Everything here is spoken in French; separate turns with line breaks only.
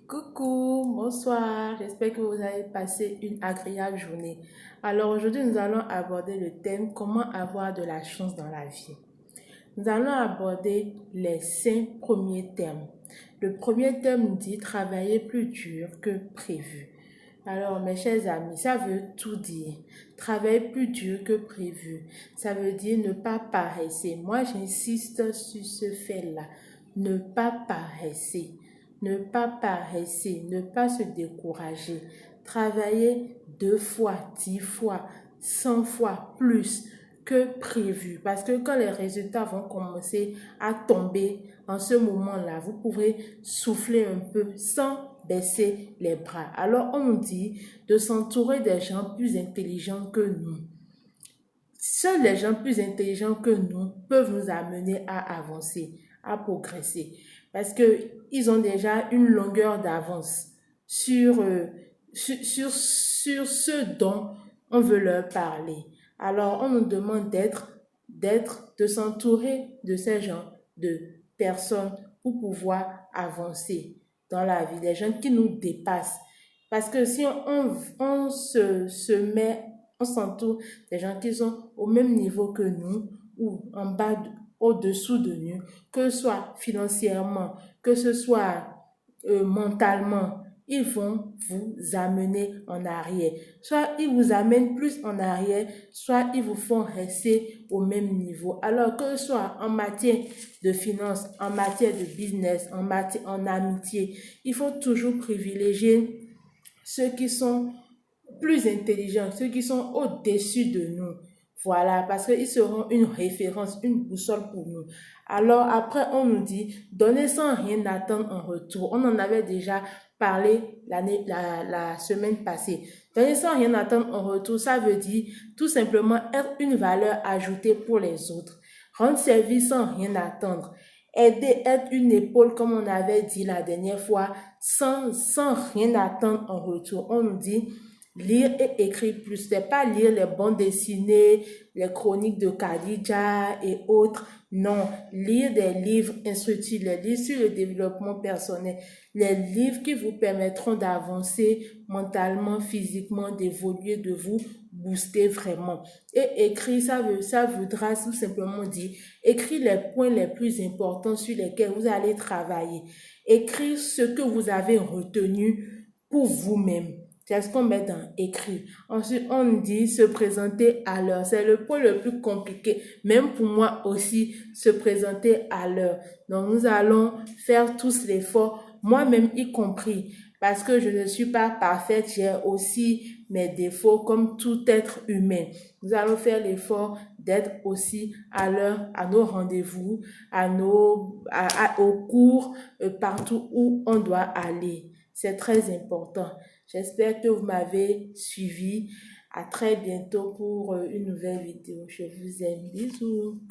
Coucou, bonsoir, j'espère que vous avez passé une agréable journée. Alors aujourd'hui, nous allons aborder le thème comment avoir de la chance dans la vie. Nous allons aborder les 5 premiers thèmes. Le premier thème nous dit travailler plus dur que prévu. Alors mes chers amis, ça veut tout dire. Travailler plus dur que prévu. Ça veut dire ne pas paresser. Moi, j'insiste sur ce fait-là. Ne pas paresser. Ne pas paresser, ne pas se décourager. Travailler 2 fois, 10 fois, 100 fois plus que prévu. Parce que quand les résultats vont commencer à tomber en ce moment-là, vous pourrez souffler un peu sans baisser les bras. Alors on nous dit de s'entourer des gens plus intelligents que nous. Seuls les gens plus intelligents que nous peuvent nous amener à avancer, à progresser. Parce qu'ils ont déjà une longueur d'avance sur ce dont on veut leur parler. Alors, on nous demande de s'entourer de ces gens, de personnes pour pouvoir avancer dans la vie, des gens qui nous dépassent. Parce que si on se met, on s'entoure des gens qui sont au même niveau que nous ou en bas, au-dessous de nous, que ce soit financièrement, que ce soit mentalement, ils vont vous amener en arrière. Soit ils vous amènent plus en arrière, soit ils vous font rester au même niveau. Alors que ce soit en matière de finance, en matière de business, en amitié, il faut toujours privilégier ceux qui sont plus intelligents, ceux qui sont au-dessus de nous. Voilà, parce qu'ils seront une référence, une boussole pour nous. Alors après, on nous dit, donner sans rien attendre en retour. On en avait déjà parlé la semaine passée. Donner sans rien attendre en retour, ça veut dire tout simplement être une valeur ajoutée pour les autres. Rendre service sans rien attendre. Aider, être une épaule, comme on avait dit la dernière fois, sans rien attendre en retour. On nous dit, lire et écrire plus, c'est pas lire les bandes dessinées, les chroniques de Khadija et autres. Non, lire des livres instructifs, les livres sur le développement personnel, les livres qui vous permettront d'avancer mentalement, physiquement, d'évoluer, de vous booster vraiment. Et écrire, ça voudra tout simplement dire écrire les points les plus importants sur lesquels vous allez travailler. Écrire ce que vous avez retenu pour vous-même. C'est ce qu'on met dans écrit. Ensuite, on dit se présenter à l'heure. C'est le point le plus compliqué, même pour moi aussi, se présenter à l'heure. Donc, nous allons faire tous l'effort, moi-même y compris, parce que je ne suis pas parfaite, j'ai aussi mes défauts comme tout être humain. Nous allons faire l'effort d'être aussi à l'heure, à nos rendez-vous, aux cours, partout où on doit aller. C'est très important. J'espère que vous m'avez suivi. À très bientôt pour une nouvelle vidéo. Je vous aime. Bisous.